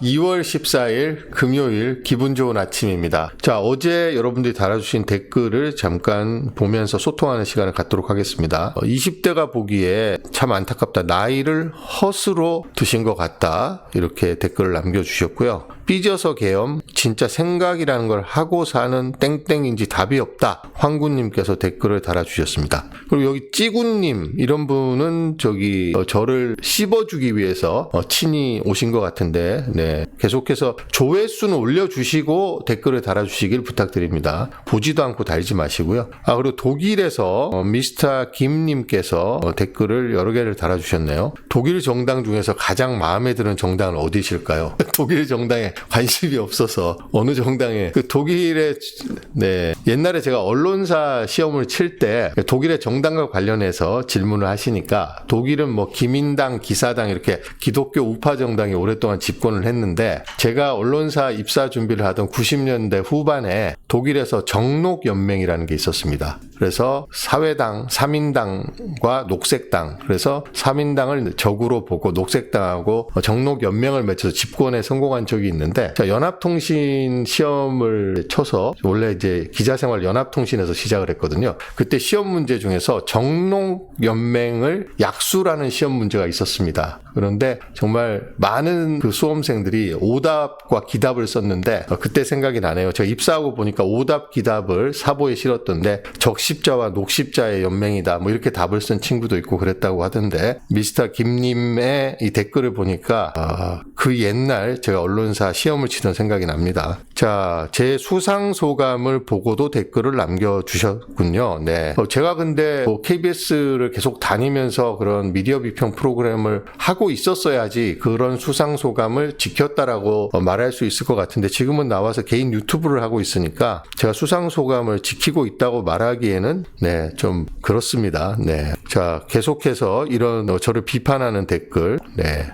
2월 14일 금요일 기분 좋은 아침입니다. 자, 어제 여러분들이 달아주신 댓글을 잠깐 보면서 소통하는 시간을 갖도록 하겠습니다. 20대가 보기에 참 안타깝다. 나이를 헛으로 드신 것 같다. 이렇게 댓글을 남겨주셨고요. 삐져서 계엄, 진짜 생각이라는 걸 하고 사는 땡땡인지 답이 없다. 황구님께서 댓글을 달아주셨습니다. 그리고 여기 찌구님, 이런 분은 저를 씹어주기 위해서 친히 오신 것 같은데, 네. 계속해서 조회수는 올려주시고 댓글을 달아주시길 부탁드립니다. 보지도 않고 달지 마시고요. 그리고 독일에서 미스터 김님께서 댓글을 여러 개를 달아주셨네요. 독일 정당 중에서 가장 마음에 드는 정당은 어디실까요? 독일 정당에 관심이 없어서 어느 정당에 독일의 옛날에 제가 언론사 시험을 칠 때 독일의 정당과 관련해서 질문을 하시니까 독일은 뭐 기민당, 기사당 이렇게 기독교 우파 정당이 오랫동안 집권을 했는데 제가 언론사 입사 준비를 하던 90년대 후반에 독일에서 정록연맹이라는 게 있었습니다. 그래서 사회당, 사민당과 녹색당, 그래서 사민당을 적으로 보고 녹색당하고 정록연맹을 맺혀서 집권에 성공한 적이 있는데, 자, 연합통신 시험을 쳐서 원래 이제 기자생활 연합통신에서 시작을 했거든요. 그때 시험 문제 중에서 정록연맹을 약수라는 시험 문제가 있었습니다. 그런데 정말 많은 그 수험생들이 오답과 기답을 썼는데 그때 생각이 나네요. 제가 입사하고 보니까 오답, 기답을 사보에 실었던데 적십자와 녹십자의 연맹이다. 뭐 이렇게 답을 쓴 친구도 있고 그랬다고 하던데, 미스터 김님의 이 댓글을 보니까 그 옛날 제가 언론사 시험을 치던 생각이 납니다. 자, 제 수상 소감을 보고도 댓글을 남겨주셨군요. 네. 제가 근데 KBS를 계속 다니면서 그런 미디어 비평 프로그램을 하고 있었어야지 그런 수상 소감을 지켰다라고 말할 수 있을 것 같은데, 지금은 나와서 개인 유튜브를 하고 있으니까 제가 수상 소감을 지키고 있다고 말하기에는 좀 그렇습니다. 네. 자, 계속해서 이런 저를 비판하는 댓글. 네.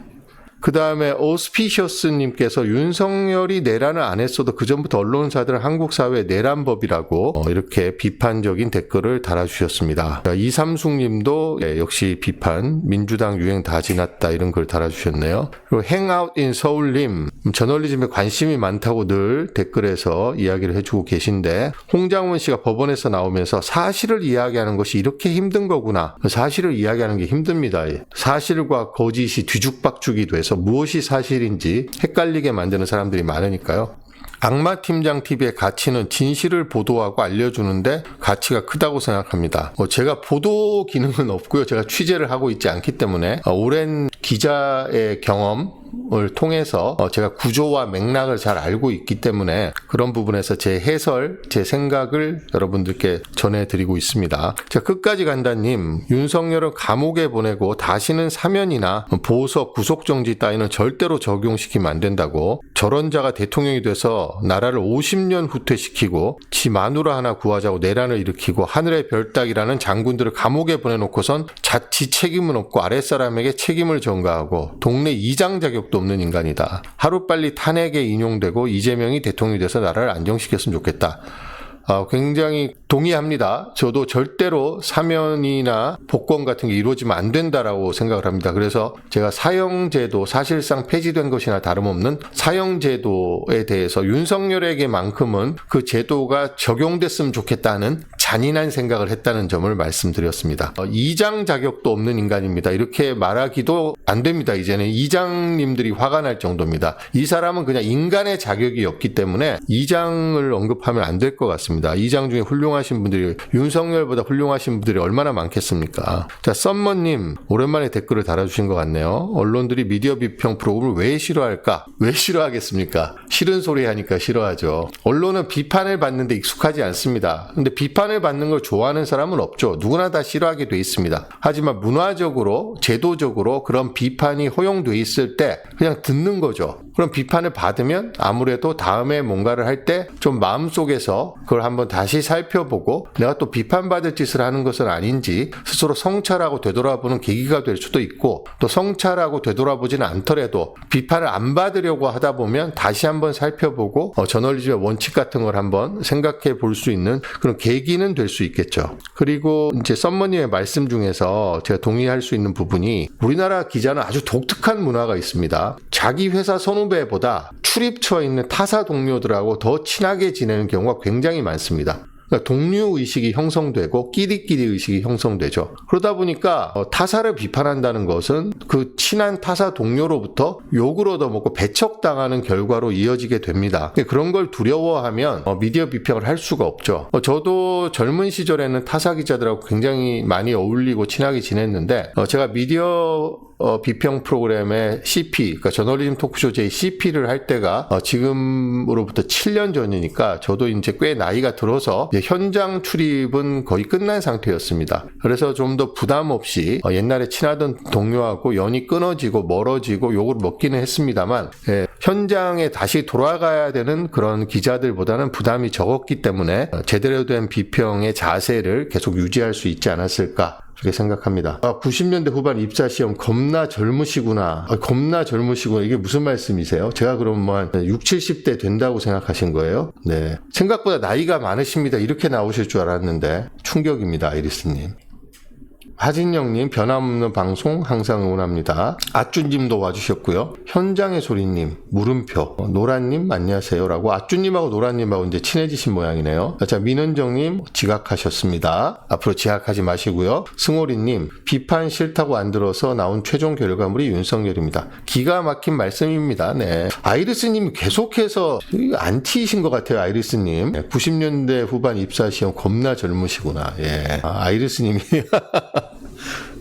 그 다음에 오스피셔스님께서 윤석열이 내란을 안 했어도 그전부터 언론사들은 한국 사회의 내란법이라고 이렇게 비판적인 댓글을 달아주셨습니다. 이삼숙님도 역시 비판, 민주당 유행 다 지났다 이런 글 달아주셨네요. 그리고 행아웃 인 서울님, 저널리즘에 관심이 많다고 늘 댓글에서 이야기를 해주고 계신데, 홍장원 씨가 법원에서 나오면서 사실을 이야기하는 것이 이렇게 힘든 거구나. 사실을 이야기하는 게 힘듭니다. 사실과 거짓이 뒤죽박죽이 돼서 무엇이 사실인지 헷갈리게 만드는 사람들이 많으니까요. 악마팀장TV의 가치는 진실을 보도하고 알려주는데 가치가 크다고 생각합니다. 제가 보도 기능은 없고요. 제가 취재를 하고 있지 않기 때문에 오랜 기자의 경험을 통해서 제가 구조와 맥락을 잘 알고 있기 때문에 그런 부분에서 제 해설, 제 생각을 여러분들께 전해드리고 있습니다. 자, 끝까지 간다님, 윤석열은 감옥에 보내고 다시는 사면이나 보석, 구속정지 따위는 절대로 적용시키면 안 된다고, 저런 자가 대통령이 돼서 나라를 50년 후퇴시키고 지 마누라 하나 구하자고 내란을 일으키고 하늘의 별 따기라는 장군들을 감옥에 보내놓고선 자칫 책임은 없고 아랫사람에게 책임을 전가하고 동네 이장 자격도 없는 인간이다. 하루빨리 탄핵에 인용되고 이재명이 대통령이 돼서 나라를 안정시켰으면 좋겠다. 굉장히 동의합니다. 저도 절대로 사면이나 복권 같은 게 이루어지면 안 된다라고 생각을 합니다. 그래서 제가 사형제도, 사실상 폐지된 것이나 다름없는 사형제도에 대해서 윤석열에게만큼은 그 제도가 적용됐으면 좋겠다는 잔인한 생각을 했다는 점을 말씀드렸습니다. 이장 자격도 없는 인간입니다. 이렇게 말하기도 안 됩니다. 이제는 이장님들이 화가 날 정도입니다. 이 사람은 그냥 인간의 자격이 없기 때문에 이장을 언급하면 안 될 것 같습니다. 이장 중에 훌륭하신 분들이, 윤석열보다 훌륭하신 분들이 얼마나 많겠습니까? 자, 썸머님, 오랜만에 댓글을 달아주신 것 같네요. 언론들이 미디어 비평 프로그램을 왜 싫어할까? 왜 싫어하겠습니까? 싫은 소리 하니까 싫어하죠. 언론은 비판을 받는데 익숙하지 않습니다. 근데 비판을 받는 걸 좋아하는 사람은 없죠. 누구나 다 싫어하게 돼 있습니다. 하지만 문화적으로, 제도적으로 그런 비판이 허용돼 있을 때 그냥 듣는 거죠. 그럼 비판을 받으면 아무래도 다음에 뭔가를 할 때 좀 마음속에서 그걸 한번 다시 살펴보고 내가 또 비판받을 짓을 하는 것은 아닌지 스스로 성찰하고 되돌아보는 계기가 될 수도 있고, 또 성찰하고 되돌아보지는 않더라도 비판을 안 받으려고 하다 보면 다시 한번 살펴보고 저널리즘의 원칙 같은 걸 한번 생각해 볼 수 있는 그런 계기는 하면 될 수 있겠죠. 그리고 이제 썸머님의 말씀 중에서 제가 동의할 수 있는 부분이 우리나라 기자는 아주 독특한 문화가 있습니다. 자기 회사 선후배보다 출입처에 있는 타사 동료들하고 더 친하게 지내는 경우가 굉장히 많습니다. 그러니까 동료 의식이 형성되고 끼리끼리 의식이 형성되죠. 그러다 보니까 타사를 비판한다는 것은 그 친한 타사 동료로부터 욕을 얻어먹고 배척당하는 결과로 이어지게 됩니다. 그런 걸 두려워하면 미디어 비평을 할 수가 없죠. 저도 젊은 시절에는 타사 기자들하고 굉장히 많이 어울리고 친하게 지냈는데 제가 미디어 비평 프로그램의 CP, 그러니까 저널리즘 토크쇼 제 CP를 할 때가 지금으로부터 7년 전이니까 저도 이제 꽤 나이가 들어서 현장 출입은 거의 끝난 상태였습니다. 그래서 좀 더 부담 없이 옛날에 친하던 동료하고 연이 끊어지고 멀어지고 욕을 먹기는 했습니다만 현장에 다시 돌아가야 되는 그런 기자들보다는 부담이 적었기 때문에 제대로 된 비평의 자세를 계속 유지할 수 있지 않았을까 그렇게 생각합니다. 90년대 후반 입사시험 겁나 젊으시구나. 겁나 젊으시구나. 이게 무슨 말씀이세요? 제가 그럼 뭐 한 60, 70대 된다고 생각하신 거예요? 네. 생각보다 나이가 많으십니다. 이렇게 나오실 줄 알았는데 충격입니다. 아이리스님. 하진영님, 변함없는 방송 항상 응원합니다. 아쭈님도 와주셨고요. 현장의 소리님, 물음표, 노란님 안녕하세요라고 아쭈님하고 노란님하고 이제 친해지신 모양이네요. 자, 민은정님 지각하셨습니다. 앞으로 지각하지 마시고요. 승호리님, 비판 싫다고 안 들어서 나온 최종 결과물이 윤석열입니다. 기가 막힌 말씀입니다. 네, 아이리스님 계속해서 안티이신 것 같아요. 아이리스님. 90년대 후반 입사시험 겁나 젊으시구나. 예, 아이리스님이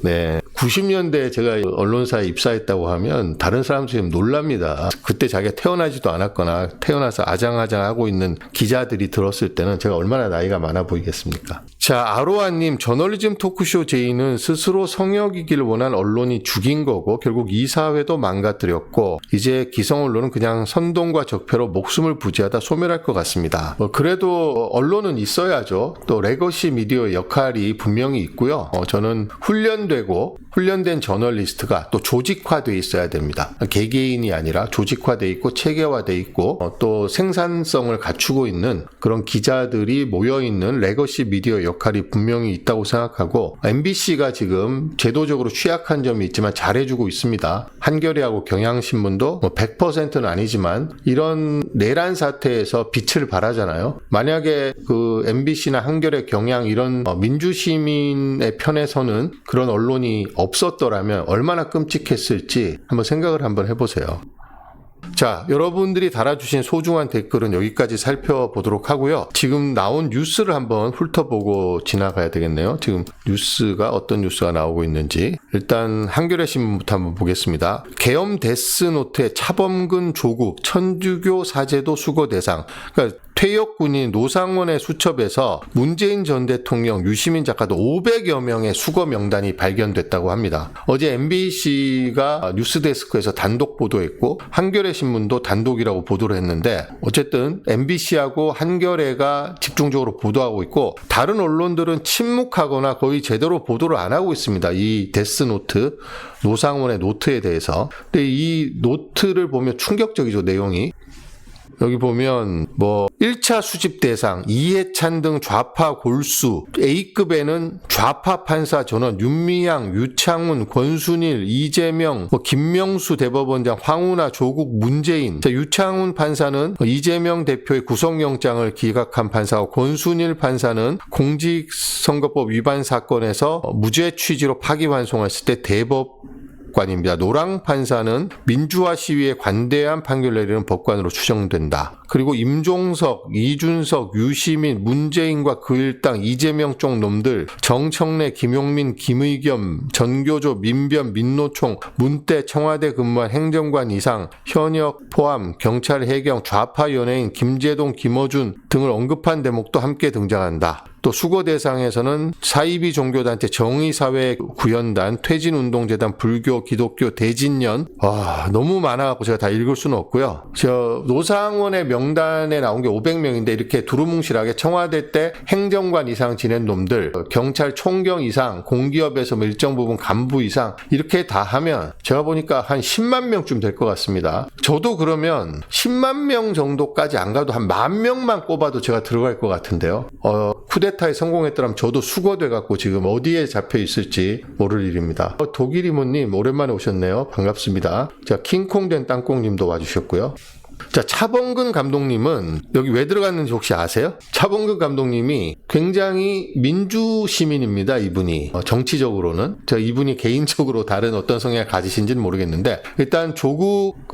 네, 90년대에 제가 언론사에 입사했다고 하면 다른 사람들이 놀랍니다. 그때 자기가 태어나지도 않았거나 태어나서 아장아장하고 있는 기자들이 들었을 때는 제가 얼마나 나이가 많아 보이겠습니까? 자, 아로아님, 저널리즘 토크쇼 제의는 스스로 성역이길 원한 언론이 죽인 거고 결국 이 사회도 망가뜨렸고 이제 기성언론은 그냥 선동과 적폐로 목숨을 부지하다 소멸할 것 같습니다. 그래도 언론은 있어야죠. 또 레거시 미디어의 역할이 분명히 있고요. 저는 훈련된 저널리스트가 또 조직화되어 있어야 됩니다. 개개인이 아니라 조직화되어 있고 체계화되어 있고 또 생산성을 갖추고 있는 그런 기자들이 모여있는 레거시 미디어 역할이 분명히 있다고 생각하고 MBC가 지금 제도적으로 취약한 점이 있지만 잘해주고 있습니다. 한겨레하고 경향신문도 100%는 아니지만 이런 내란 사태에서 빛을 발하잖아요. 만약에 그 MBC나 한겨레, 경향 이런 민주시민의 편에서는 그런 언론이 없었더라면 얼마나 끔찍했을지 한번 해보세요. 자, 여러분들이 달아주신 소중한 댓글은 여기까지 살펴보도록 하고요. 지금 나온 뉴스를 한번 훑어보고 지나가야 되겠네요. 지금 뉴스가 어떤 뉴스가 나오고 있는지 일단 한겨레 신문부터 한번 보겠습니다. 계엄 데스노트의 차범근 조국 천주교 사제도 수거 대상. 그러니까 퇴역 군인 노상원의 수첩에서 문재인 전 대통령, 유시민 작가도 500여 명의 수거 명단이 발견됐다고 합니다. 어제 MBC가 뉴스데스크에서 단독 보도했고 한겨레 신문도 단독이라고 보도를 했는데 어쨌든 MBC하고 한겨레가 집중적으로 보도하고 있고 다른 언론들은 침묵하거나 거의 제대로 보도를 안 하고 있습니다. 이 데스노트, 노상원의 노트에 대해서. 근데 이 노트를 보면 충격적이죠, 내용이. 여기 보면 1차 수집 대상 이해찬 등 좌파 골수, A급에는 좌파 판사 전원 윤미향, 유창훈, 권순일, 이재명, 김명수 대법원장, 황운하, 조국, 문재인. 자, 유창훈 판사는 이재명 대표의 구속영장을 기각한 판사고 권순일 판사는 공직선거법 위반 사건에서 무죄 취지로 파기환송했을 때 대법관입니다. 노랑 판사는 민주화 시위에 관대한 판결 내리는 법관으로 추정된다. 그리고 임종석, 이준석, 유시민, 문재인과 그 일당, 이재명 쪽 놈들, 정청래, 김용민, 김의겸, 전교조, 민변, 민노총, 문대, 청와대 근무한 행정관 이상, 현역 포함, 경찰, 해경, 좌파 연예인, 김재동, 김어준 등을 언급한 대목도 함께 등장한다. 또 수거 대상에서는 사이비 종교단체 정의사회구현단, 퇴진운동재단, 불교, 기독교, 대진년. 너무 많아갖고 제가 다 읽을 수는 없고요. 노상원의 명단에 나온 게 500명인데 이렇게 두루뭉실하게 청와대 때 행정관 이상 지낸 놈들, 경찰 총경 이상, 공기업에서 일정 부분 간부 이상 이렇게 다 하면 제가 보니까 한 10만 명쯤 될 것 같습니다. 저도 그러면 10만 명 정도까지 안 가도 한 10,000명만 꼽아도 제가 들어갈 것 같은데요. 쿠데타에 성공했더라면 저도 수거돼갖고 지금 어디에 잡혀 있을지 모를 일입니다. 독일 이모님 오랜만에 오셨네요. 반갑습니다. 자, 킹콩된 땅콩님도 와주셨고요. 자, 차범근 감독님은 여기 왜 들어갔는지 혹시 아세요? 차범근 감독님이 굉장히 민주 시민입니다. 이분이 정치적으로는 이분이 개인적으로 다른 어떤 성향을 가지신지는 모르겠는데 일단 조국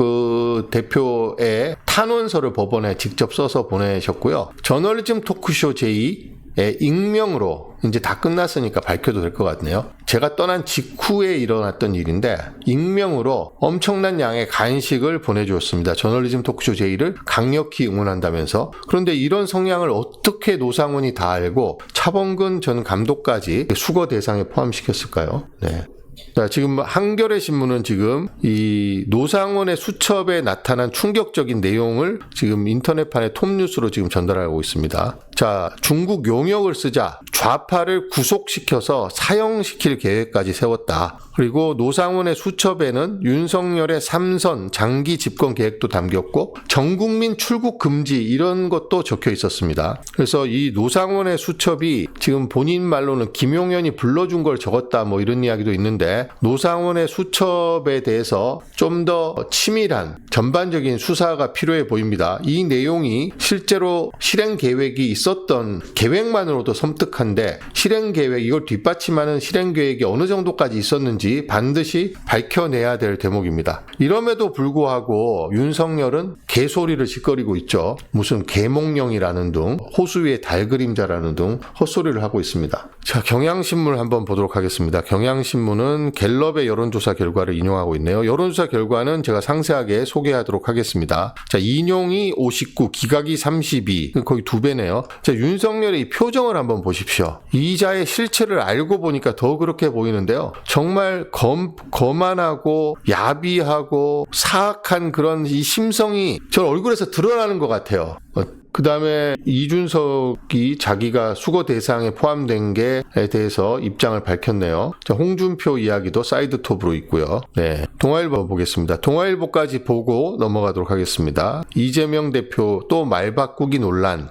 대표의 탄원서를 법원에 직접 써서 보내셨고요. 저널리즘 토크쇼 제2 익명으로 이제 다 끝났으니까 밝혀도 될 것 같네요. 제가 떠난 직후에 일어났던 일인데 익명으로 엄청난 양의 간식을 보내주었습니다. 저널리즘 토크쇼 제1을 강력히 응원한다면서. 그런데 이런 성향을 어떻게 노상원이 다 알고 차범근 전 감독까지 수거 대상에 포함시켰을까요? 네. 자, 지금 한겨레 신문은 지금 이 노상원의 수첩에 나타난 충격적인 내용을 지금 인터넷판에 톱뉴스로 지금 전달하고 있습니다. 자, 중국 용역을 쓰자 좌파를 구속시켜서 사형시킬 계획까지 세웠다. 그리고 노상원의 수첩에는 윤석열의 3선 장기 집권 계획도 담겼고 전국민 출국 금지 이런 것도 적혀 있었습니다. 그래서 이 노상원의 수첩이 지금 본인 말로는 김용현이 불러준 걸 적었다 뭐 이런 이야기도 있는데 노상원의 수첩에 대해서 좀 더 치밀한 전반적인 수사가 필요해 보입니다. 이 내용이 실제로 실행 계획이 있었던 계획만으로도 섬뜩한데 실행 계획 이걸 뒷받침하는 실행 계획이 어느 정도까지 있었는지 반드시 밝혀내야 될 대목입니다. 이럼에도 불구하고 윤석열은 개소리를 짓거리고 있죠. 무슨 개몽령이라는 등 호수 위에 달 그림자라는 등 헛소리를 하고 있습니다. 자, 경향신문 한번 보도록 하겠습니다. 경향신문은 갤럽의 여론조사 결과를 인용하고 있네요. 여론조사 결과는 제가 상세하게 소개하도록 하겠습니다. 자, 인용이 59, 기각이 32, 거의 2배네요. 자, 윤석열의 이 표정을 한번 보십시오. 이자의 실체를 알고 보니까 더 그렇게 보이는데요. 정말 거만하고 야비하고 사악한 그런 이 심성이 저 얼굴에서 드러나는 것 같아요. 그 다음에 이준석이 자기가 수거 대상에 포함된 게에 대해서 입장을 밝혔네요. 자, 홍준표 이야기도 사이드 톱으로 있고요. 네, 동아일보 보겠습니다. 동아일보까지 보고 넘어가도록 하겠습니다. 이재명 대표 또 말 바꾸기 논란.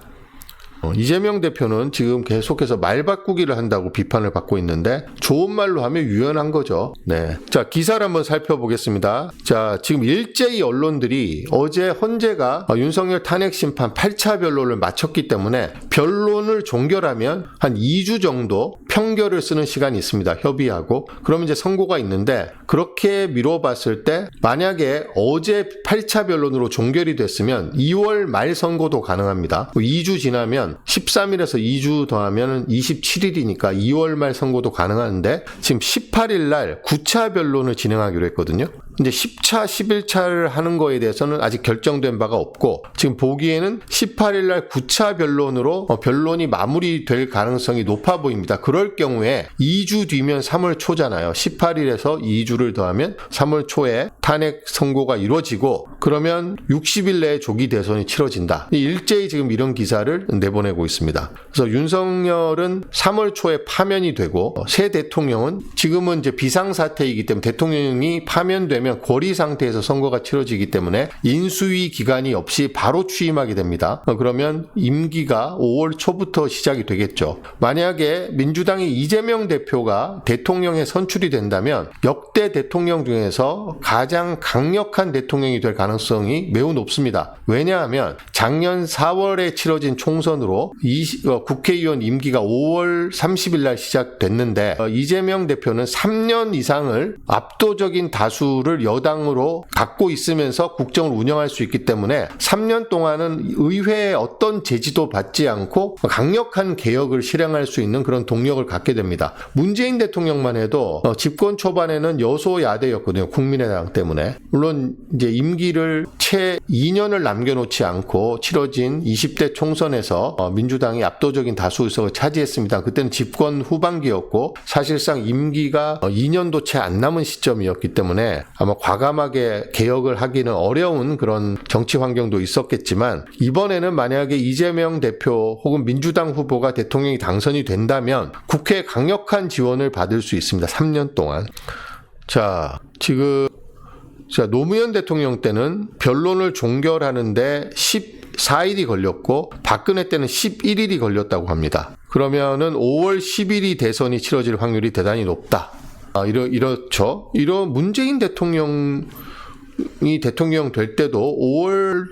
이재명 대표는 지금 계속해서 말 바꾸기를 한다고 비판을 받고 있는데 좋은 말로 하면 유연한 거죠. 네. 자, 기사를 한번 살펴보겠습니다. 자, 지금 일제히 언론들이 어제 헌재가 윤석열 탄핵 심판 8차 변론을 마쳤기 때문에 변론을 종결하면 한 2주 정도 평결을 쓰는 시간이 있습니다. 협의하고. 그러면 이제 선고가 있는데 그렇게 미뤄봤을 때 만약에 어제 8차 변론으로 종결이 됐으면 2월 말 선고도 가능합니다. 2주 지나면 13일에서 2주 더하면 27일이니까 2월 말 선고도 가능한데 지금 18일 날 9차 변론을 진행하기로 했거든요. 이제 10차, 11차를 하는 거에 대해서는 아직 결정된 바가 없고 지금 보기에는 18일 날 9차 변론으로 변론이 마무리될 가능성이 높아 보입니다. 그럴 경우에 2주 뒤면 3월 초잖아요. 18일에서 2주를 더하면 3월 초에 탄핵 선고가 이루어지고 그러면 60일 내에 조기 대선이 치러진다. 일제히 지금 이런 기사를 내보내고 있습니다. 그래서 윤석열은 3월 초에 파면이 되고 새 대통령은 지금은 이제 비상사태이기 때문에 대통령이 파면되면 고리 상태에서 선거가 치러지기 때문에 인수위 기간이 없이 바로 취임하게 됩니다. 그러면 임기가 5월 초부터 시작이 되겠죠. 만약에 민주당의 이재명 대표가 대통령에 선출이 된다면 역대 대통령 중에서 가장 강력한 대통령이 될 가능성이 매우 높습니다. 왜냐하면 작년 4월에 치러진 총선으로 국회의원 임기가 5월 30일 날 시작됐는데 이재명 대표는 3년 이상을 압도적인 다수를 여당으로 갖고 있으면서 국정을 운영할 수 있기 때문에 3년 동안은 의회에 어떤 제지도 받지 않고 강력한 개혁을 실행할 수 있는 그런 동력을 갖게 됩니다. 문재인 대통령만 해도 집권 초반에는 여소야대였거든요. 국민의당 때문에. 물론 이제 임기를 채 2년을 남겨놓지 않고 치러진 20대 총선에서 민주당이 압도적인 다수 의석을 차지했습니다. 그때는 집권 후반기였고 사실상 임기가 2년도 채 안 남은 시점이었기 때문에 아마 과감하게 개혁을 하기는 어려운 그런 정치 환경도 있었겠지만 이번에는 만약에 이재명 대표 혹은 민주당 후보가 대통령이 당선이 된다면 국회에 강력한 지원을 받을 수 있습니다. 3년 동안. 자, 지금 노무현 대통령 때는 변론을 종결하는데 14일이 걸렸고 박근혜 때는 11일이 걸렸다고 합니다. 그러면은 5월 10일이 대선이 치러질 확률이 대단히 높다. 이렇죠. 이런 문재인 대통령이 대통령 될 때도 5월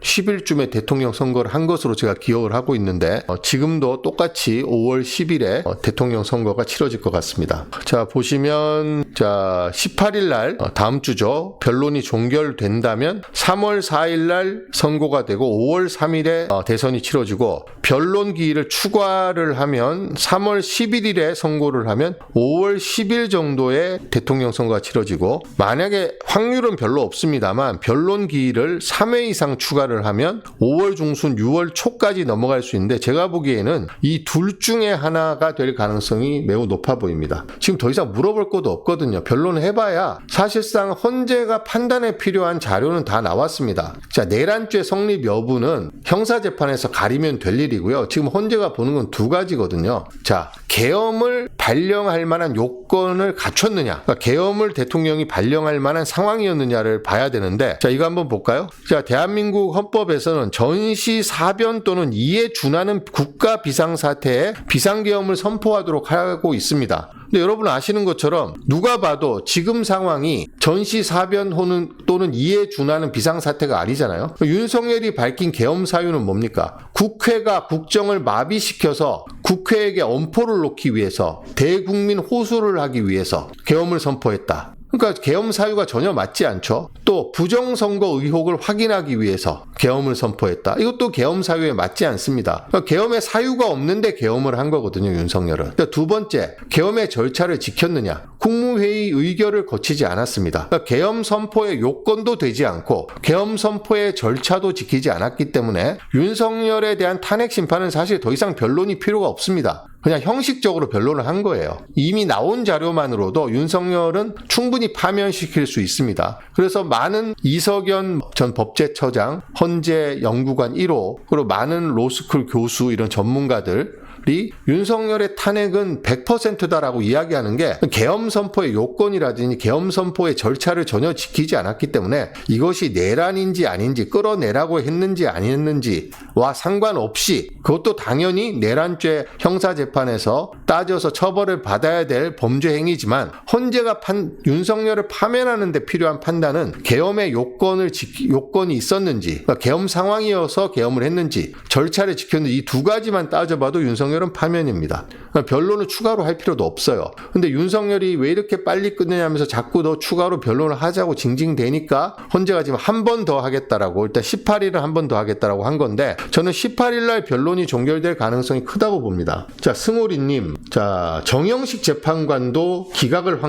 10일쯤에 대통령 선거를 한 것으로 제가 기억을 하고 있는데 지금도 똑같이 5월 10일에 대통령 선거가 치러질 것 같습니다. 자, 보시면 18일 날 다음 주죠. 변론이 종결된다면 3월 4일 날 선고가 되고 5월 3일에 대선이 치러지고 변론 기일을 추가를 하면 3월 11일에 선고를 하면 5월 10일 정도에 대통령 선거가 치러지고 만약에 확률은 별로 없습니다만 변론 기일을 3회 이상 추가를 하면 5월 중순 6월 초까지 넘어갈 수 있는데 제가 보기에는 이 둘 중에 하나가 될 가능성이 매우 높아 보입니다. 지금 더 이상 물어볼 것도 없거든요. 변론을 해봐야 사실상 헌재가 판단에 필요한 자료는 다 나왔습니다. 자, 내란죄 성립 여부는 형사재판에서 가리면 될 일이고요. 지금 헌재가 보는 건 두 가지거든요. 자, 계엄을 발령할 만한 요건을 갖췄느냐, 그러니까 계엄을 대통령이 발령할 만한 상황이었느냐를 봐야 되는데, 자, 이거 한번 볼까요? 자, 대한민국 헌법에서는 전시 사변 또는 이에 준하는 국가 비상사태에 비상계엄을 선포하도록 하고 있습니다. 근데 여러분 아시는 것처럼 누가 봐도 지금 상황이 전시 사변 또는 이에 준하는 비상사태가 아니잖아요. 윤석열이 밝힌 계엄 사유는 뭡니까? 국회가 국정을 마비시켜서 국회에게 엄포를 놓기 위해서 대국민 호소를 하기 위해서 계엄을 선포했다. 그러니까 계엄 사유가 전혀 맞지 않죠. 또 부정선거 의혹을 확인하기 위해서 계엄을 선포했다. 이것도 계엄 사유에 맞지 않습니다. 그러니까 계엄의 사유가 없는데 계엄을 한 거거든요, 윤석열은. 그러니까 두 번째, 계엄의 절차를 지켰느냐. 국무회의 의결을 거치지 않았습니다. 그러니까 계엄 선포의 요건도 되지 않고 계엄 선포의 절차도 지키지 않았기 때문에 윤석열에 대한 탄핵 심판은 사실 더 이상 변론이 필요가 없습니다. 그냥 형식적으로 변론을 한 거예요. 이미 나온 자료만으로도 윤석열은 충분히 파면시킬 수 있습니다. 그래서 많은 이석연 전 법제처장, 헌재 연구관 1호, 그리고 많은 로스쿨 교수 이런 전문가들 윤석열의 탄핵은 100%다라고 이야기하는 게 계엄 선포의 요건이라든지 계엄 선포의 절차를 전혀 지키지 않았기 때문에 이것이 내란인지 아닌지 끌어내라고 했는지 아니었는지와 상관없이 그것도 당연히 내란죄 형사재판에서 따져서 처벌을 받아야 될 범죄 행위지만 헌재가 윤석열을 파면하는 데 필요한 판단은 계엄의 요건이 있었는지, 그러니까 계엄 상황이어서 계엄을 했는지, 절차를 지켰는지 이 두 가지만 따져봐도 윤석열은 파면입니다. 그러니까 변론을 추가로 할 필요도 없어요. 근데 윤석열이 왜 이렇게 빨리 끝내냐면서 자꾸 더 추가로 변론을 하자고 징징대니까 헌재가 지금 한 번 더 하겠다라고, 일단 18일은 한 번 더 하겠다라고 한 건데 저는 18일 날 변론이 종결될 가능성이 크다고 봅니다. 자, 승호리님, 자, 정영식 재판관도 기각을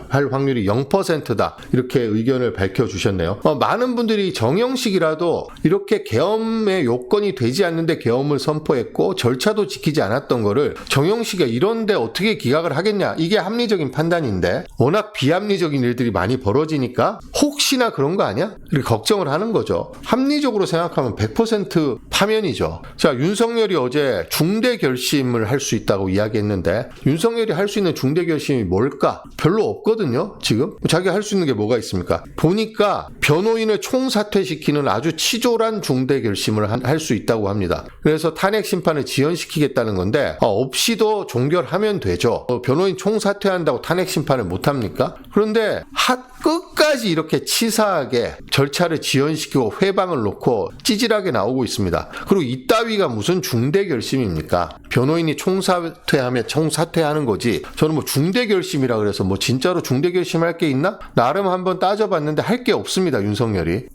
할 확률이 0%다 이렇게 의견을 밝혀주셨네요. 많은 분들이 정영식이라도 이렇게 계엄의 요건이 되지 않는데 계엄을 선포했고 절차도 지키지 않았던 거를 정영식이 이런데 어떻게 기각을 하겠냐, 이게 합리적인 판단인데 워낙 비합리적인 일들이 많이 벌어지니까 혹시나 그런 거 아니야? 이렇게 걱정을 하는 거죠. 합리적으로 생각하면 100% 파면이죠. 자, 윤석열이 어제 중대 결심을 할 수 있다고 이야기했는데 윤석열이 할 수 있는 중대 결심이 뭘까? 별로 없거든요. 지금 자기가 할 수 있는 게 뭐가 있습니까? 보니까 변호인을 총사퇴시키는 아주 치졸한 중대 결심을 할 수 있다고 합니다. 그래서 탄핵 심판을 지연시키겠다는 건데 없이도 종결하면 되죠. 변호인 총사퇴한다고 탄핵 심판을 못합니까? 그런데 끝까지 이렇게 치사하게 절차를 지연시키고 회방을 놓고 찌질하게 나오고 있습니다. 그리고 이따위가 무슨 중대 결심입니까? 변호인이 총사퇴하면 총사퇴하는 거지. 저는 뭐 중대 결심이라 그래서 뭐 진짜로 중대 결심할 게 있나? 나름 한번 따져봤는데 할 게 없습니다, 윤석열이.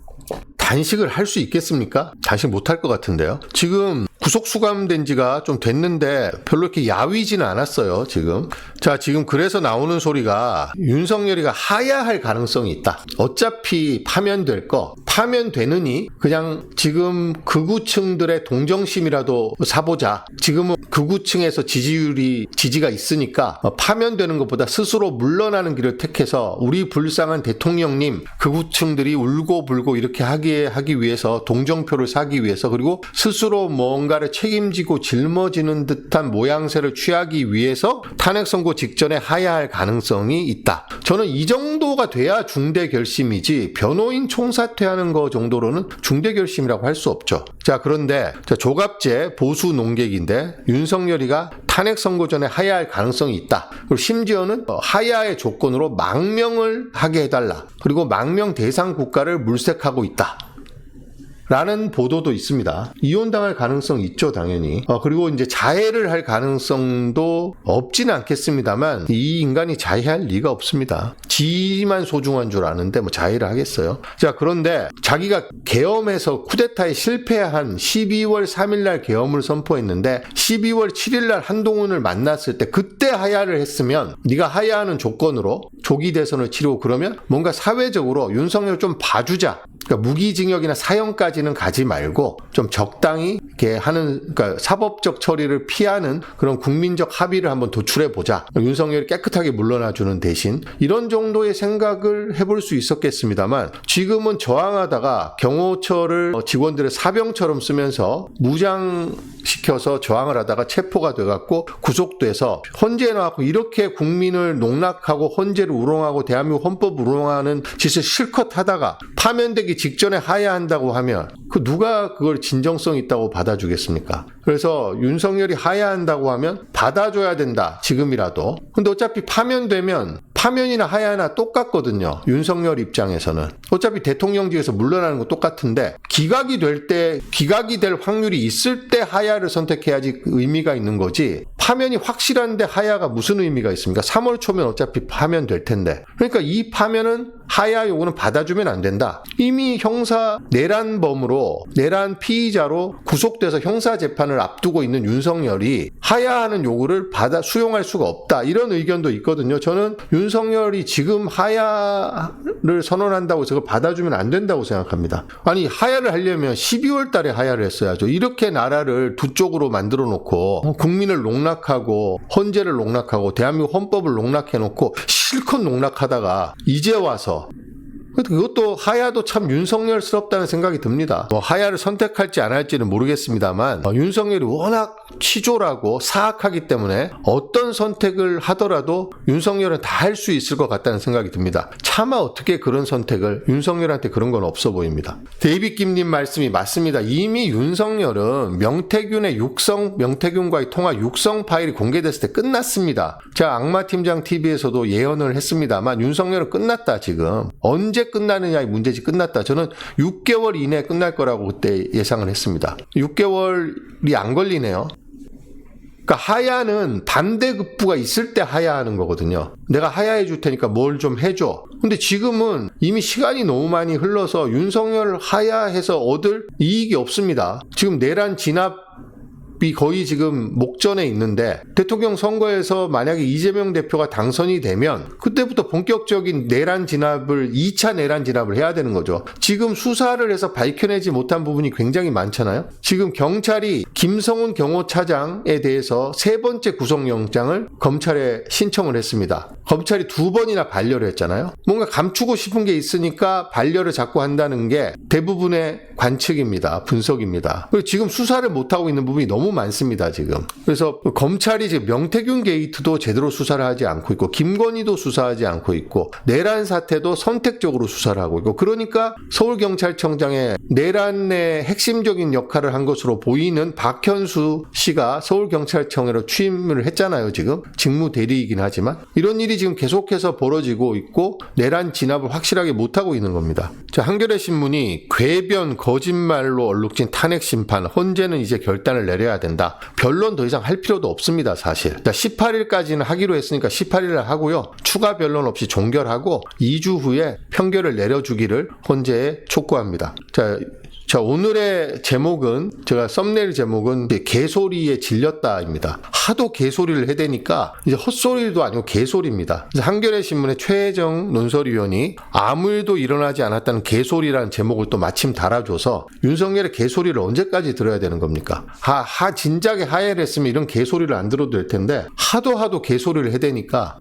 단식을 할 수 있겠습니까? 단식 못할 것 같은데요. 지금 구속 수감된 지가 좀 됐는데 별로 이렇게 야위지는 않았어요, 지금. 자, 지금 그래서 나오는 소리가 윤석열이가 하야할 가능성이 있다. 어차피 파면될 거, 파면되느니 그냥 지금 극우층들의 동정심이라도 사보자. 지금은 극우층에서 지지가 있으니까 파면되는 것보다 스스로 물러나는 길을 택해서 우리 불쌍한 대통령님, 극우층들이 울고불고 이렇게 하기 위해서 동정표를 사기 위해서, 그리고 스스로 뭔가 국가를 책임지고 짊어지는 듯한 모양새를 취하기 위해서 탄핵 선고 직전에 하야할 가능성이 있다. 저는 이 정도가 돼야 중대 결심이지 변호인 총사퇴하는 거 정도로는 중대 결심이라고 할 수 없죠. 자, 그런데 조갑제 보수 농객인데 윤석열이가 탄핵 선고 전에 하야할 가능성이 있다. 그리고 심지어는 하야의 조건으로 망명을 하게 해달라. 그리고 망명 대상 국가를 물색하고 있다. 라는 보도도 있습니다. 이혼당할 가능성이 있죠, 당연히. 그리고 이제 자해를 할 가능성도 없지는 않겠습니다만, 이 인간이 자해할 리가 없습니다. 지만 소중한 줄 아는데 뭐 자해를 하겠어요. 자, 그런데 자기가 계엄해서 쿠데타에 실패한 12월 3일날 계엄을 선포했는데 12월 7일날 한동훈을 만났을 때 그때 하야를 했으면 네가 하야하는 조건으로 조기 대선을 치르고 그러면 뭔가 사회적으로 윤석열 좀 봐주자. 그러니까 무기징역이나 사형까지는 가지 말고 좀 적당히 이렇게 하는, 그러니까 사법적 처리를 피하는 그런 국민적 합의를 한번 도출해 보자. 윤석열이 깨끗하게 물러나주는 대신 이런 정도의 생각을 해볼 수 있었겠습니다만 지금은 저항하다가 경호처를 직원들의 사병처럼 쓰면서 무장시켜서 저항을 하다가 체포가 돼갖고 구속돼서 헌재에 나왔고 이렇게 국민을 농락하고 헌재를 우롱하고 대한민국 헌법 우롱하는 짓을 실컷 하다가 파면되기 직전에 하야한다고 하면 그 누가 그걸 진정성 있다고 받아주겠습니까? 그래서 윤석열이 하야한다고 하면 받아줘야 된다. 지금이라도. 근데 어차피 파면되면 파면이나 하야나 똑같거든요. 윤석열 입장에서는. 어차피 대통령직에서 물러나는 거 똑같은데 기각이 될 확률이 있을 때 하야를 선택해야지 의미가 있는 거지. 파면이 확실한데 하야가 무슨 의미가 있습니까? 3월 초면 어차피 파면될 텐데. 그러니까 이 파면은 하야 요구는 받아주면 안 된다. 이미 형사 내란범으로 내란 피의자로 구속돼서 형사재판을 앞두고 있는 윤석열이 하야하는 요구를 수용할 수가 없다. 이런 의견도 있거든요. 저는 윤석열이 지금 하야를 선언한다고 해서 그걸 받아주면 안 된다고 생각합니다. 아니 하야를 하려면 12월 달에 하야를 했어야죠. 이렇게 나라를 두 쪽으로 만들어 놓고 국민을 농락하고 헌재를 농락하고 대한민국 헌법을 농락해놓고 실컷 농락하다가 이제 와서 그것도 하야도 참 윤석열스럽다는 생각이 듭니다. 하야를 선택할지 안 할지는 모르겠습니다만 윤석열이 워낙 치졸하고 사악하기 때문에 어떤 선택을 하더라도 윤석열은 다 할 수 있을 것 같다는 생각이 듭니다. 차마 어떻게 그런 선택을 윤석열한테 그런 건 없어 보입니다. 데이빗 김님 말씀이 맞습니다. 이미 윤석열은 명태균과의 통화 육성 파일이 공개됐을 때 끝났습니다. 제가 악마팀장 TV에서도 예언을 했습니다만 윤석열은 끝났다 지금. 언제 끝나느냐의 문제지 끝났다. 저는 6개월 이내에 끝날 거라고 그때 예상을 했습니다. 6개월이 안 걸리네요. 그러니까 하야는 반대급부가 있을 때 하야하는 거거든요. 내가 하야해 줄 테니까 뭘 좀 해줘. 근데 지금은 이미 시간이 너무 많이 흘러서 윤석열 하야해서 얻을 이익이 없습니다. 지금 내란 진압 이 거의 지금 목전에 있는데 대통령 선거에서 만약에 이재명 대표가 당선이 되면 그때부터 본격적인 2차 내란 진압을 해야 되는 거죠. 지금 수사를 해서 밝혀내지 못한 부분이 굉장히 많잖아요. 지금 경찰이 김성훈 경호차장에 대해서 3번째 구속영장을 검찰에 신청을 했습니다. 검찰이 2번이나 반려를 했잖아요. 뭔가 감추고 싶은 게 있으니까 반려를 자꾸 한다는 게 대부분의 관측입니다. 분석입니다. 그리고 지금 수사를 못하고 있는 부분이 너무 많습니다, 지금. 그래서 검찰이 지금 명태균 게이트도 제대로 수사를 하지 않고 있고, 김건희도 수사하지 않고 있고, 내란 사태도 선택적으로 수사를 하고 있고, 그러니까 서울경찰청장의 내란의 핵심적인 역할을 한 것으로 보이는 박현수 씨가 서울경찰청으로 취임을 했잖아요, 지금. 직무 대리이긴 하지만. 이런 일이 지금 계속해서 벌어지고 있고, 내란 진압을 확실하게 못하고 있는 겁니다. 자, 한겨레 신문이 궤변, 거짓말로 얼룩진 탄핵 심판, 헌재는 이제 결단을 내려야 된다. 변론 더 이상 할 필요도 없습니다, 사실. 자, 18일까지는 하기로 했으니까 18일을 하고요. 추가 변론 없이 종결하고 2주 후에 판결을 내려주기를 헌재에 촉구합니다. 자, 오늘의 제목은, 제가 썸네일 제목은 개소리에 질렸다입니다. 하도 개소리를 해대니까 이제 헛소리도 아니고 개소리입니다. 그래서 한겨레 신문의 최혜정 논설위원이 아무 일도 일어나지 않았다는 개소리라는 제목을 또 마침 달아줘서 윤석열의 개소리를 언제까지 들어야 되는 겁니까? 진작에 하야를 했으면 이런 개소리를 안 들어도 될 텐데 하도 개소리를 해대니까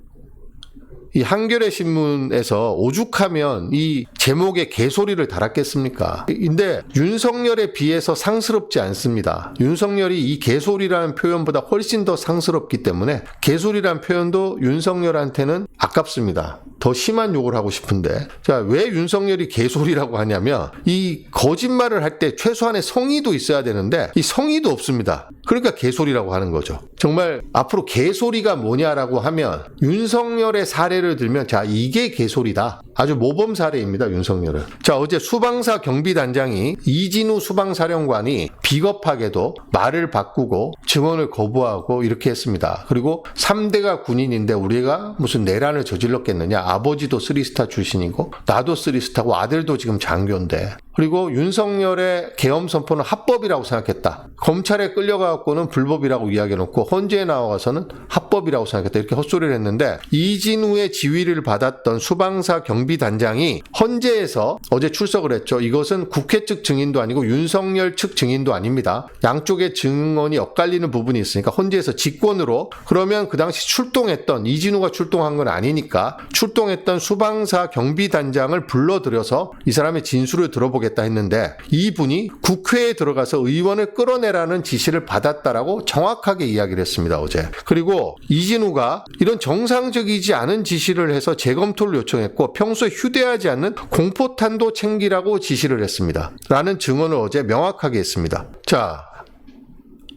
이 한겨레 신문에서 오죽하면 이 제목에 개소리를 달았겠습니까? 근데 윤석열에 비해서 상스럽지 않습니다. 윤석열이 이 개소리라는 표현보다 훨씬 더 상스럽기 때문에 개소리라는 표현도 윤석열한테는 아깝습니다. 더 심한 욕을 하고 싶은데, 자, 왜 윤석열이 개소리라고 하냐면 이 거짓말을 할 때 최소한의 성의도 있어야 되는데 이 성의도 없습니다. 그러니까 개소리라고 하는 거죠. 정말 앞으로 개소리가 뭐냐라고 하면 윤석열의 사례를 들면 자, 이게 개소리다. 아주 모범 사례입니다, 윤석열은. 자, 어제 수방사 경비단장이 이진우 수방사령관이 비겁하게도 말을 바꾸고 증언을 거부하고 이렇게 했습니다. 그리고 3대가 군인인데 우리가 무슨 내란을 저질렀겠느냐. 아버지도 3스타 출신이고 나도 3스타고 아들도 지금 장교인데. 그리고 윤석열의 계엄 선포는 합법이라고 생각했다. 검찰에 끌려가고는 불법이라고 이야기해놓고 헌재에 나와서는 합법이라고 생각했다. 이렇게 헛소리를 했는데 이진우의 지휘를 받았던 수방사 경비단장이 헌재에서 어제 출석을 했죠. 이것은 국회 측 증인도 아니고 윤석열 측 증인도 아닙니다. 양쪽의 증언이 엇갈리는 부분이 있으니까 헌재에서 직권으로 그러면 그 당시 출동했던 이진우가 출동한 건 아니니까 출동했던 수방사 경비단장을 불러들여서 이 사람의 진술을 들어보겠다 했는데 이분이 국회에 들어가서 의원을 끌어내라는 지시를 받았다라고 정확하게 이야기를 했습니다, 어제. 그리고 이진우가 이런 정상적이지 않은 지시를 해서 재검토를 요청했고 평소에 휴대하지 않는 공포탄도 챙기라고 지시를 했습니다. 라는 증언을 어제 명확하게 했습니다. 자,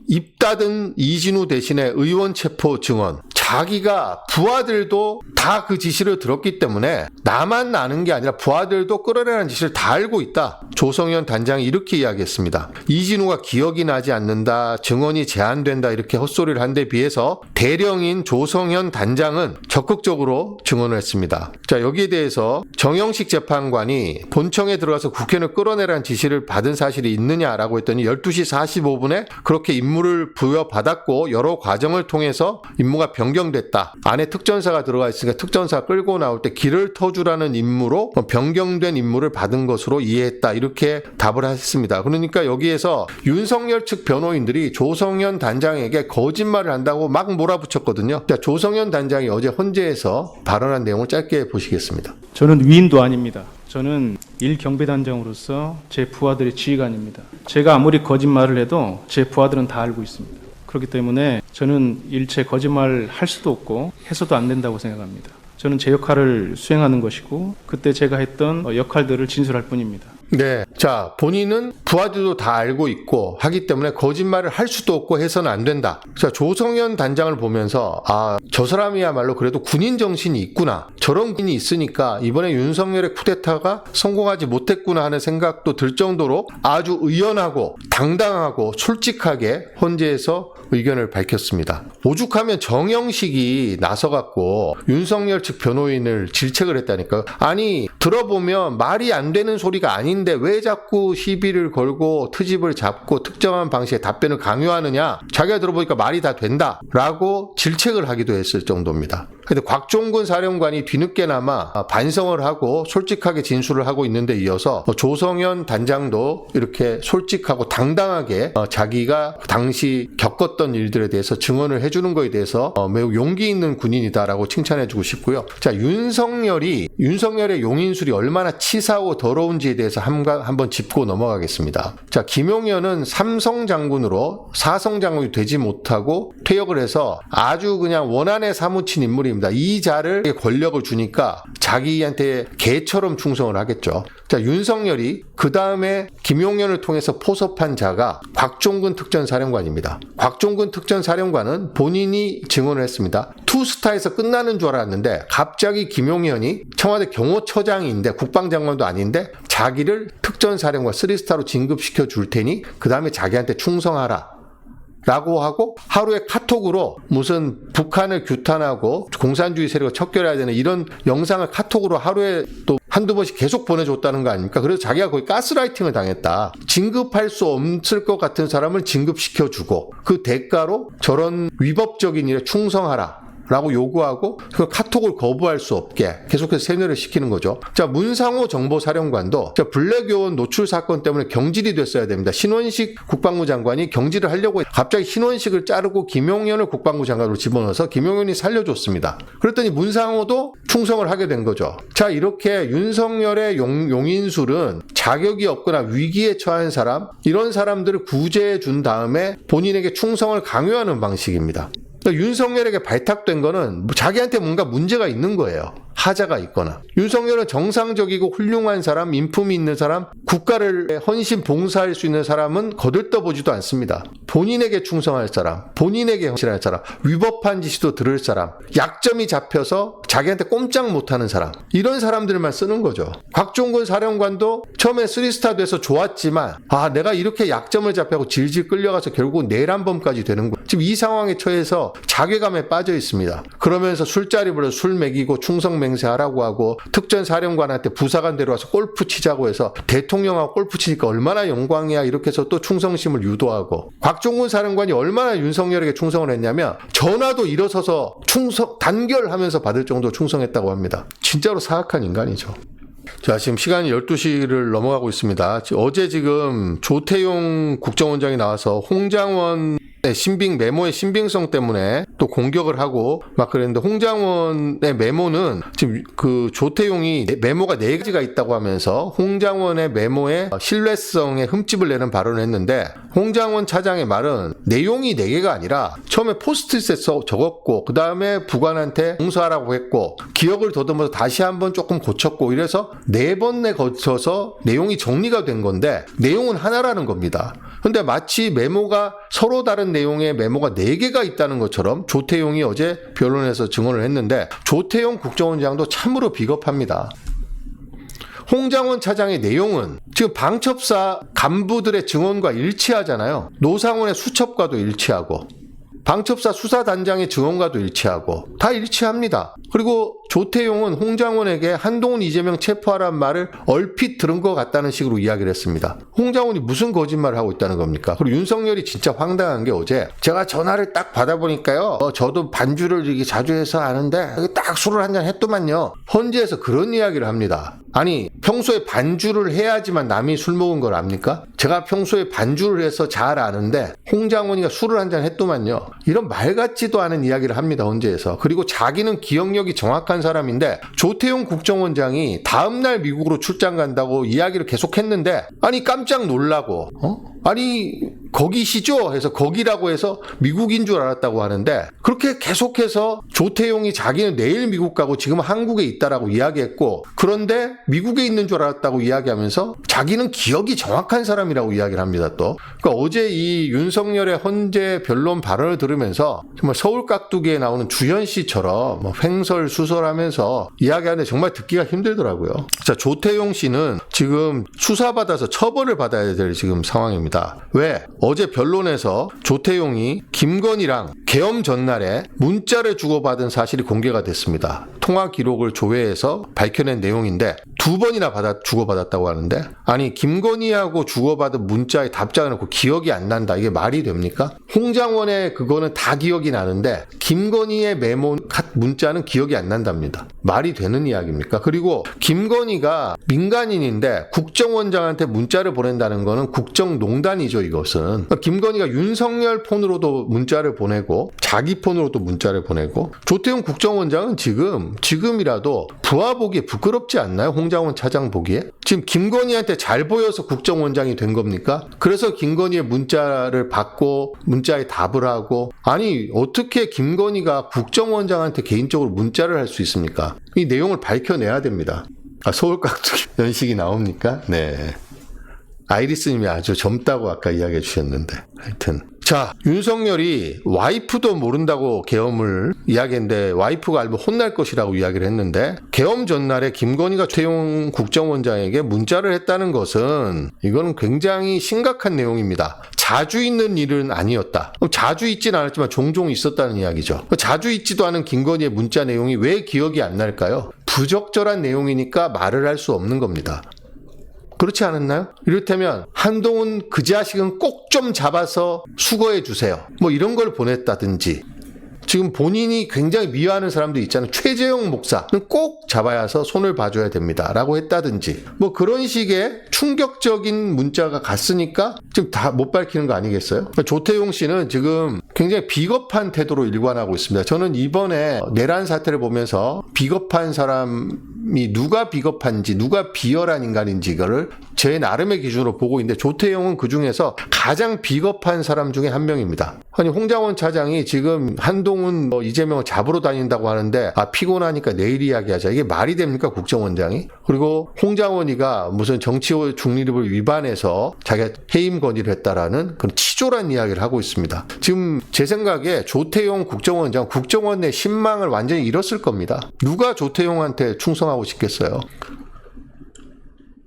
입 닫은 이진우 대신에 의원 체포 증언. 자기가 부하들도 다 그 지시를 들었기 때문에 나만 아는 게 아니라 부하들도 끌어내라는 지시를 다 알고 있다. 조성현 단장이 이렇게 이야기했습니다. 이진우가 기억이 나지 않는다. 증언이 제한된다. 이렇게 헛소리를 한 데 비해서 대령인 조성현 단장은 적극적으로 증언을 했습니다. 자, 여기에 대해서 정영식 재판관이 본청에 들어가서 국회의원을 끌어내라는 지시를 받은 사실이 있느냐라고 했더니 12시 45분에 그렇게 임무를 부여받았고 여러 과정을 통해서 임무가 변경됐다. 안에 특전사가 들어가 있으니까 특전사 끌고 나올 때 길을 터주라는 임무로 변경된 임무를 받은 것으로 이해했다. 이렇게 답을 했습니다. 그러니까 여기에서 윤석열 측 변호인들이 조성현 단장에게 거짓말을 한다고 막 몰아붙였거든요. 자, 조성현 단장이 어제 헌재에서 발언한 내용을 짧게 보시겠습니다. 저는 위인도 아닙니다. 저는 일경비단장으로서 제 부하들의 지휘관입니다. 제가 아무리 거짓말을 해도 제 부하들은 다 알고 있습니다. 그렇기 때문에 저는 일체 거짓말 할 수도 없고 해서도 안 된다고 생각합니다. 저는 제 역할을 수행하는 것이고 그때 제가 했던 역할들을 진술할 뿐입니다. 네. 자, 본인은 부하들도 다 알고 있고 하기 때문에 거짓말을 할 수도 없고 해서는 안 된다. 자, 조성현 단장을 보면서 아, 저 사람이야말로 그래도 군인 정신이 있구나. 저런 군인이 있으니까 이번에 윤석열의 쿠데타가 성공하지 못했구나 하는 생각도 들 정도로 아주 의연하고 당당하고 솔직하게 헌재에서 의견을 밝혔습니다. 오죽하면 정영식이 나서갖고 윤석열 측 변호인을 질책을 했다니까요. 아니, 들어보면 말이 안 되는 소리가 아닌데 왜 자꾸 시비를 걸고 트집을 잡고 특정한 방식의 답변을 강요하느냐. 자기가 들어보니까 말이 다 된다라고 질책을 하기도 했을 정도입니다. 근데 곽종근 사령관이 뒤늦게나마 반성을 하고 솔직하게 진술을 하고 있는데 이어서 조성현 단장도 이렇게 솔직하고 당당하게 자기가 당시 겪었던 일들에 대해서 증언을 해주는 거에 대해서 매우 용기 있는 군인이다라고 칭찬해주고 싶고요. 자, 윤석열의 용인술이 얼마나 치사하고 더러운지에 대해서 한번 짚고 넘어가겠습니다. 자, 김용현은 삼성 장군으로 사성 장군이 되지 못하고 퇴역을 해서 아주 그냥 원한에 사무친 인물입니다. 이 자를 권력을 주니까 자기한테 개처럼 충성을 하겠죠. 자, 윤석열이 그 다음에 김용현을 통해서 포섭한 자가 곽종근 특전사령관입니다. 곽종근 특전사령관은 본인이 증언을 했습니다. 투스타에서 끝나는 줄 알았는데 갑자기 김용현이 청와대 경호처장인데 국방장관도 아닌데 자기를 특전사령관 3스타로 진급시켜 줄 테니 그 다음에 자기한테 충성하라 라고 하고 하루에 카톡으로 무슨 북한을 규탄하고 공산주의 세력을 척결해야 되는 이런 영상을 카톡으로 하루에 또 한두 번씩 계속 보내줬다는 거 아닙니까? 그래서 자기가 거의 가스라이팅을 당했다. 진급할 수 없을 것 같은 사람을 진급시켜주고 그 대가로 저런 위법적인 일에 충성하라 라고 요구하고 그 카톡을 거부할 수 없게 계속해서 세뇌를 시키는 거죠. 자, 문상호 정보사령관도 블랙요원 노출 사건 때문에 경질이 됐어야 됩니다. 신원식 국방부 장관이 경질을 하려고 갑자기 신원식을 자르고 김용현을 국방부 장관으로 집어넣어서 김용현이 살려줬습니다. 그랬더니 문상호도 충성을 하게 된 거죠. 자, 이렇게 윤석열의 용인술은 자격이 없거나 위기에 처한 사람, 이런 사람들을 구제해 준 다음에 본인에게 충성을 강요하는 방식입니다. 그러니까 윤석열에게 발탁된 거는 자기한테 뭔가 문제가 있는 거예요. 하자가 있거나. 윤석열은 정상적이고 훌륭한 사람, 인품이 있는 사람, 국가를 헌신 봉사할 수 있는 사람은 거들떠보지도 않습니다. 본인에게 충성할 사람, 본인에게 헌신할 사람, 위법한 지시도 들을 사람, 약점이 잡혀서 자기한테 꼼짝 못하는 사람, 이런 사람들만 쓰는 거죠. 곽종근 사령관도 처음에 3스타 돼서 좋았지만 내가 이렇게 약점을 잡혀고 질질 끌려가서 결국 내란범까지 되는 거예요. 지금 이 상황에 처해서 자괴감에 빠져 있습니다. 그러면서 술자리 불러서 술 먹이고 충성 맹세하라고 하고 특전 사령관한테 부사관 데려와서 골프 치자고 해서 대통령하고 골프 치니까 얼마나 영광이야 이렇게 해서 또 충성심을 유도하고 곽종근 사령관이 얼마나 윤석열에게 충성을 했냐면 전화도 일어서서 충성 단결하면서 받을 정도로 충성했다고 합니다. 진짜로 사악한 인간이죠. 자, 지금 시간이 12시를 넘어가고 있습니다. 어제 지금 조태용 국정원장이 나와서 홍장원 메모의 신빙성 때문에 또 공격을 하고 막 그랬는데, 홍장원의 메모는 지금 그 조태용이 메모가 4가지가 있다고 하면서 홍장원의 메모의 신뢰성에 흠집을 내는 발언을 했는데, 홍장원 차장의 말은 내용이 4개가 아니라 처음에 포스트잇에 적었고 그 다음에 부관한테 공수하라고 했고 기억을 더듬어서 다시 한번 조금 고쳤고 이래서 4번에 거쳐서 내용이 정리가 된 건데 내용은 하나라는 겁니다. 근데 마치 메모가 서로 다른 내용의 메모가 4개가 있다는 것처럼 조태용이 어제 변론에서 증언을 했는데, 조태용 국정원장도 참으로 비겁합니다. 홍장원 차장의 내용은 지금 방첩사 간부들의 증언과 일치하잖아요. 노상원의 수첩과도 일치하고 방첩사 수사단장의 증언과도 일치하고 다 일치합니다. 그리고 조태용은 홍장원에게 한동훈 이재명 체포하라는 말을 얼핏 들은 것 같다는 식으로 이야기를 했습니다. 홍장원이 무슨 거짓말을 하고 있다는 겁니까? 그리고 윤석열이 진짜 황당한 게 어제 제가 전화를 딱 받아보니까요, 저도 반주를 이렇게 자주 해서 아는데 딱 술을 한잔 했더만요. 헌재에서 그런 이야기를 합니다. 아니, 평소에 반주를 해야지만 남이 술 먹은 걸 압니까? 제가 평소에 반주를 해서 잘 아는데 홍장원이가 술을 한잔 했더만요. 이런 말 같지도 않은 이야기를 합니다, 헌재에서. 그리고 자기는 기억력이 정확한 사람인데 조태용 국정원장이 다음날 미국으로 출장 간다고 이야기를 계속했는데, 아니 깜짝 놀라고 아니 거기시죠? 해서 거기라고 해서 미국인 줄 알았다고 하는데, 그렇게 계속해서 조태용이 자기는 내일 미국 가고 지금 한국에 있다라고 이야기했고, 그런데 미국에 있는 줄 알았다고 이야기하면서 자기는 기억이 정확한 사람이라고 이야기를 합니다. 또 그러니까 어제 이 윤석열의 헌재 변론 발언을 들으면서 정말 서울 깍두기에 나오는 주현 씨처럼 횡설수설하면서 이야기하는데 정말 듣기가 힘들더라고요. 자, 조태용 씨는 지금 수사받아서 처벌을 받아야 될 지금 상황입니다. 왜? 어제 변론에서 조태용이 김건희랑 계엄 전날에 문자를 주고받은 사실이 공개가 됐습니다. 통화 기록을 조회해서 밝혀낸 내용인데 2번이나 주고받았다고 하는데, 아니 김건희하고 주고받은 문자에 답장을 놓고 기억이 안 난다, 이게 말이 됩니까? 홍장원의 그거는 다 기억이 나는데 김건희의 메모 문자는 기억이 안 난답니다. 말이 되는 이야기입니까? 그리고 김건희가 민간인인데 국정원장한테 문자를 보낸다는 거는 국정농단이죠. 이것은 그러니까 김건희가 윤석열 폰으로도 문자를 보내고 자기 폰으로도 문자를 보내고, 조태용 국정원장은 지금이라도 부하 보기에 부끄럽지 않나요? 홍장원 차장 보기에? 지금 김건희한테 잘 보여서 국정원장이 된 겁니까? 그래서 김건희의 문자를 받고 문자에 답을 하고, 아니 어떻게 김건희가 국정원장한테 개인적으로 문자를 할 수 있습니까? 이 내용을 밝혀내야 됩니다. 서울 깍두기 연식이 나옵니까? 네. 아이리스님이 아주 젊다고 아까 이야기해 주셨는데, 하여튼 자, 윤석열이 와이프도 모른다고 계엄을 이야기했는데 와이프가 알면 혼날 것이라고 이야기를 했는데, 계엄 전날에 김건희가 조태용 국정원장에게 문자를 했다는 것은 이거는 굉장히 심각한 내용입니다. 자주 있는 일은 아니었다. 자주 있진 않았지만 종종 있었다는 이야기죠. 자주 있지도 않은 김건희의 문자 내용이 왜 기억이 안 날까요? 부적절한 내용이니까 말을 할 수 없는 겁니다. 그렇지 않았나요? 이렇다면 한동훈 그 자식은 꼭 좀 잡아서 수거해 주세요, 뭐 이런 걸 보냈다든지, 지금 본인이 굉장히 미워하는 사람도 있잖아요. 최재형 목사는 꼭 잡아야 해서 손을 봐줘야 됩니다. 라고 했다든지 뭐 그런 식의 충격적인 문자가 갔으니까 지금 다 못 밝히는 거 아니겠어요? 그러니까 조태용 씨는 지금 굉장히 비겁한 태도로 일관하고 있습니다. 저는 이번에 내란 사태를 보면서 비겁한 사람이 누가 비겁한지 누가 비열한 인간인지 이거를 제 나름의 기준으로 보고 있는데 조태용은 그중에서 가장 비겁한 사람 중에 한 명입니다. 아니 홍장원 차장이 지금 한동훈 이재명을 잡으러 다닌다고 하는데 피곤하니까 내일 이야기하자. 이게 말이 됩니까 국정원장이? 그리고 홍장원이가 무슨 정치 중립을 위반해서 자기가 해임 건의를 했다라는 그런 치졸한 이야기를 하고 있습니다. 지금 제 생각에 조태용 국정원장 국정원 내 신망을 완전히 잃었을 겁니다. 누가 조태용한테 충성하고 싶겠어요?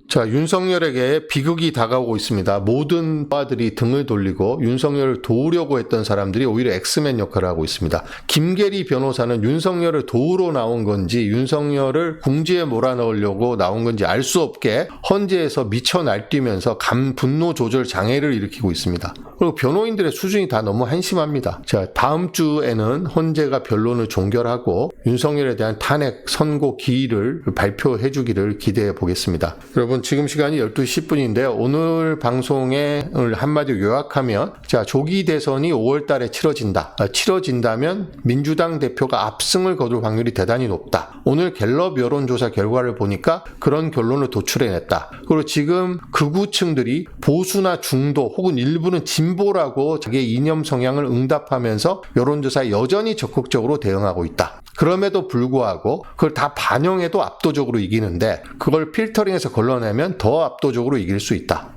자, 윤석열에게 비극이 다가오고 있습니다. 모든 바들이 등을 돌리고 윤석열을 도우려고 했던 사람들이 오히려 엑스맨 역할을 하고 있습니다. 김계리 변호사는 윤석열을 도우러 나온 건지 윤석열을 궁지에 몰아넣으려고 나온 건지 알 수 없게 헌재에서 미쳐 날뛰면서 분노 조절 장애를 일으키고 있습니다. 그리고 변호인들의 수준이 다 너무 한심합니다. 자, 다음 주에는 헌재가 변론을 종결하고 윤석열에 대한 탄핵 선고 기일을 발표해 주기를 기대해 보겠습니다. 여러분 지금 시간이 12시 10분인데요. 오늘 방송을 한마디로 요약하면 자, 조기 대선이 5월 달에 치러진다. 치러진다면 민주당 대표가 압승을 거둘 확률이 대단히 높다. 오늘 갤럽 여론조사 결과를 보니까 그런 결론을 도출해냈다. 그리고 지금 극우층들이 보수나 중도 혹은 일부는 진보라고 자기의 이념 성향을 응답하면서 여론조사에 여전히 적극적으로 대응하고 있다. 그럼에도 불구하고 그걸 다 반영해도 압도적으로 이기는데 그걸 필터링해서 걸러내면 더 압도적으로 이길 수 있다.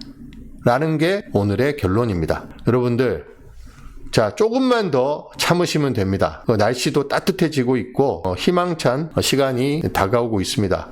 라는 게 오늘의 결론입니다. 여러분들 자, 조금만 더 참으시면 됩니다. 날씨도 따뜻해지고 있고 희망찬 시간이 다가오고 있습니다.